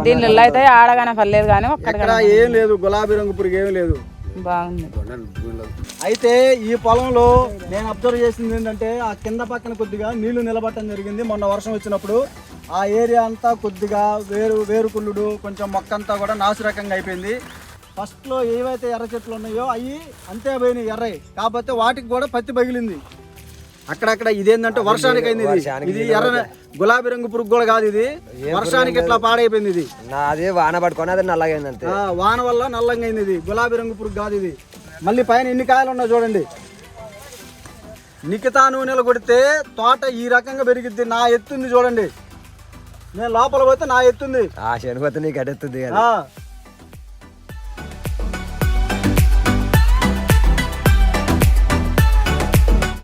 దీనిలో అయితే ఆడగానే పర్లేదు కానీ అక్కడ ఏం లేదు, గులాబీ రంగు పురుగు ఏం లేదు. బాగుంది. అయితే ఈ పొలంలో నేను అబ్జర్వ్ చేసింది ఏంటంటే ఆ కింద పక్కన కొద్దిగా నీళ్లు నిలబట్టడం జరిగింది. మొన్న వర్షం వచ్చినప్పుడు ఆ ఏరియా అంతా కొద్దిగా వేరుకుళ్ళుడు కొంచెం మొక్క అంతా కూడా నాసిరకంగా అయిపోయింది. ఫస్ట్లో ఏవైతే ఎర్ర చెట్లు ఉన్నాయో అవి అంతే పోయినాయి ఎర్రయి, కాకపోతే వాటికి కూడా పత్తి పగిలింది అక్కడక్కడ. ఇదేంటంటే వర్షానికి అయింది. ఇది ఎర్ర గులాబీ రంగు పురుగు కూడా కాదు, ఇది వర్షానికి ఇట్లా పాడైపోయింది. ఇది అది వాన పట్టుకొని అది నల్లగైంది అంతే, వాన వల్ల నల్లంగా అయింది. ఇది గులాబీ రంగు పురుగు కాదు ఇది. మళ్ళీ పైన ఎన్ని కాయలు ఉన్నాయి చూడండి. నికితా నూనెలు కొడితే తోట ఈ రకంగా పెరిగిద్ది. నా ఎత్తుంది చూడండి, నేను లోపల పోతే నా ఎత్తుంది. ఆ శనిపోతే నీకు అడెత్తుంది కదా.